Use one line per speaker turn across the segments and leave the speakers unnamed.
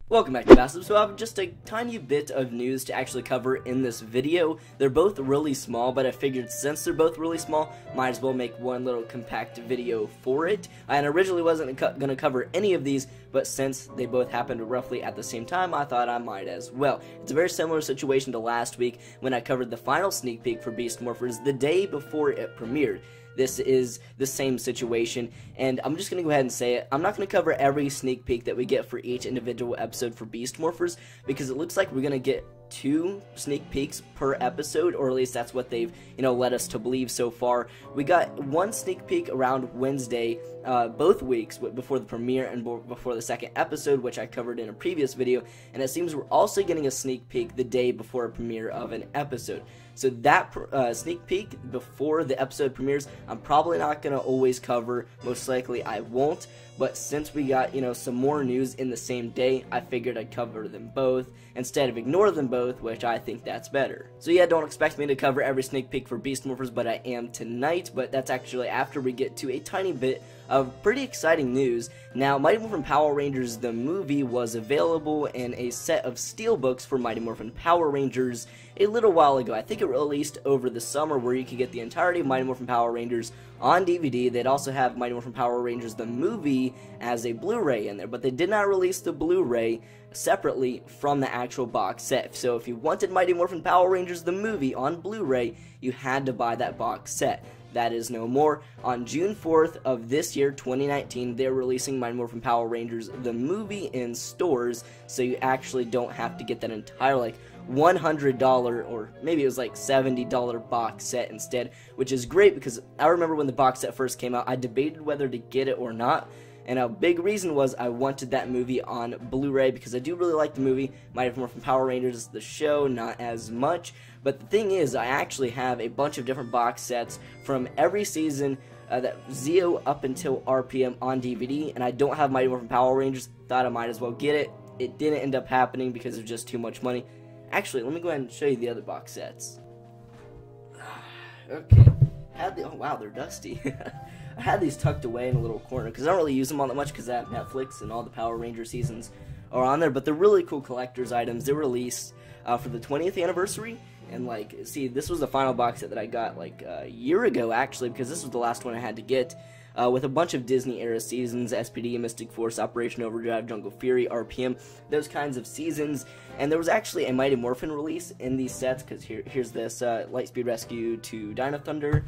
Welcome back to Massive. So I have just a tiny bit of news to actually cover in this video. They're both really small, but I figured since they're both really small, might as well make one little compact video for it. And originally wasn't going to cover any of these, but since they both happened roughly at the same time, I thought I might as well. It's a very similar situation to last week when I covered the final sneak peek for Beast Morphers the day before it premiered. This is the same situation, and I'm just going to go ahead and say it. I'm not going to cover every sneak peek that we get for each individual episode for Beast Morphers, because it looks like we're going to get 2 sneak peeks per episode, or at least that's what they've, led us to believe so far. We got 1 sneak peek around Wednesday, both weeks, before the premiere and before the second episode, which I covered in a previous video, and it seems we're also getting a sneak peek the day before a premiere of an episode. So that sneak peek before the episode premieres, I'm probably not going to always cover. Most likely I won't. But since we got, some more news in the same day, I figured I'd cover them both instead of ignore them both, which I think that's better. So yeah, don't expect me to cover every sneak peek for Beast Morphers, but I am tonight. But that's actually after we get to a tiny bit of pretty exciting news. Now, Mighty Morphin Power Rangers, the movie, was available in a set of steelbooks for Mighty Morphin Power Rangers a little while ago. I think it released over the summer, where you could get the entirety of Mighty Morphin Power Rangers on DVD. They'd also have Mighty Morphin Power Rangers, the movie, as a Blu-ray in there, but they did not release the Blu-ray separately from the actual box set. So if you wanted Mighty Morphin Power Rangers, the movie, on Blu-ray, you had to buy that box set. That is no more. On June 4th of this year, 2019, they're releasing Mighty Morphin Power Rangers, the movie, in stores, so you actually don't have to get that entire, $100 or maybe it was $70 box set instead, which is great because I remember when the box set first came out, I debated whether to get it or not. And a big reason was I wanted that movie on Blu-ray because I do really like the movie. Mighty Morphin Power Rangers, the show, not as much. But the thing is, I actually have a bunch of different box sets from every season, that Zeo up until RPM, on DVD, and I don't have Mighty Morphin Power Rangers. Thought I might as well get it. It didn't end up happening because of just too much money. Actually, let me go ahead and show you the other box sets. Okay. Oh wow, they're dusty. I had these tucked away in a little corner because I don't really use them all that much because I have Netflix and all the Power Ranger seasons are on there, but they're really cool collector's items. They were released for the 20th anniversary, and see, this was the final box set that I got a year ago actually, because this was the last one I had to get, with a bunch of Disney era seasons, SPD, Mystic Force, Operation Overdrive, Jungle Fury, RPM, those kinds of seasons. And there was actually a Mighty Morphin release in these sets, because here's this Lightspeed Rescue to Dino Thunder,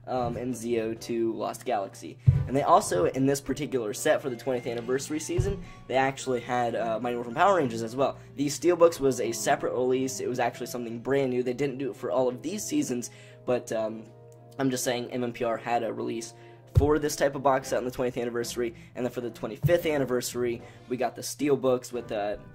and Zeo to Lost Galaxy. And they also, in this particular set for the 20th anniversary season, they actually had Mighty Morphin Power Rangers as well. These steelbooks was a separate release. It was actually something brand new. They didn't do it for all of these seasons, but I'm just saying MMPR had a release for this type of box set on the 20th anniversary, and then for the 25th anniversary, we got the steelbooks with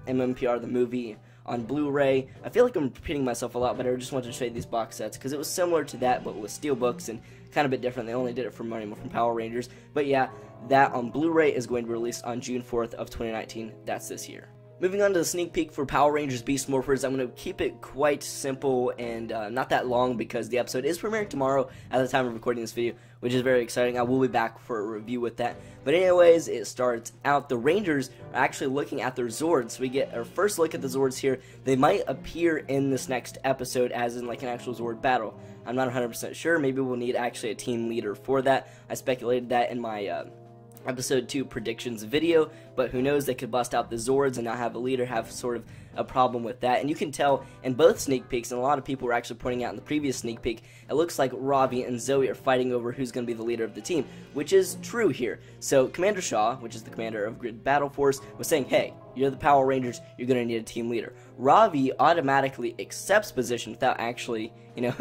MMPR, the movie, on Blu-ray. I feel like I'm repeating myself a lot, but I just wanted to show you these box sets because it was similar to that, but with steelbooks and kind of a bit different. They only did it for Mighty Morphin Power Rangers. But yeah, that on Blu-ray is going to be released on June 4th of 2019. That's this year. Moving on to the sneak peek for Power Rangers Beast Morphers, I'm going to keep it quite simple and not that long because the episode is premiering tomorrow at the time of recording this video, which is very exciting. I will be back for a review with that. But anyways, it starts out, the Rangers are actually looking at their Zords. So we get our first look at the Zords here. They might appear in this next episode as in an actual Zord battle. I'm not 100% sure. Maybe we'll need actually a team leader for that. I speculated that in my episode 2 predictions video, but who knows, they could bust out the Zords and not have a leader, have sort of a problem with that. And you can tell in both sneak peeks, and a lot of people were actually pointing out in the previous sneak peek, it looks like Ravi and Zoe are fighting over who's going to be the leader of the team, which is true here. So Commander Shaw, which is the commander of Grid Battle Force, was saying, hey, you're the Power Rangers, you're going to need a team leader. Ravi automatically accepts position without actually,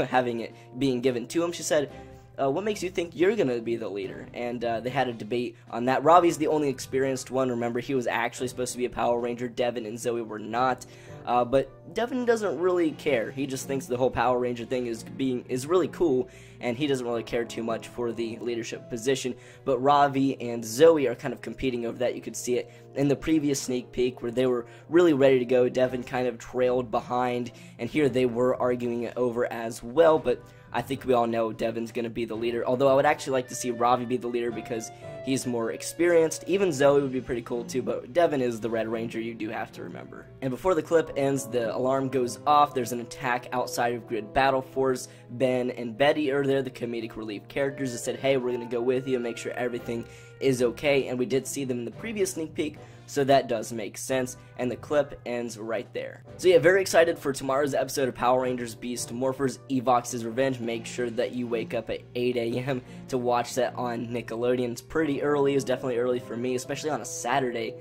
having it being given to him. She said, what makes you think you're going to be the leader? And they had a debate on that. Ravi's the only experienced one. Remember, he was actually supposed to be a Power Ranger. Devin and Zoe were not. But Devin doesn't really care. He just thinks the whole Power Ranger thing is really cool, and he doesn't really care too much for the leadership position. But Ravi and Zoe are kind of competing over that. You could see it in the previous sneak peek where they were really ready to go. Devin kind of trailed behind, and here they were arguing it over as well. But I think we all know Devin's going to be the leader, although I would actually like to see Ravi be the leader because he's more experienced. Even Zoe would be pretty cool too, but Devin is the Red Ranger, you do have to remember. And before the clip ends, the alarm goes off. There's an attack outside of Grid Battle Force. Ben and Betty are there, the comedic relief characters, that said, hey, we're going to go with you and make sure everything is okay. And we did see them in the previous sneak peek, so that does make sense, and the clip ends right there. So yeah, very excited for tomorrow's episode of Power Rangers Beast Morphers Evox's Revenge. Make sure that you wake up at 8 a.m. to watch that on Nickelodeon. It's pretty early, it's definitely early for me, especially on a Saturday.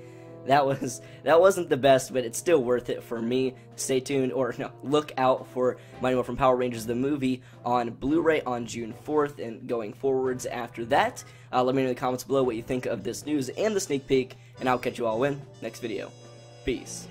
That wasn't the best, but it's still worth it for me. Stay tuned, or no, look out for Mighty Morphin Power Rangers the movie on Blu-ray on June 4th and going forwards after that. Let me know in the comments below what you think of this news and the sneak peek, and I'll catch you all in next video. Peace.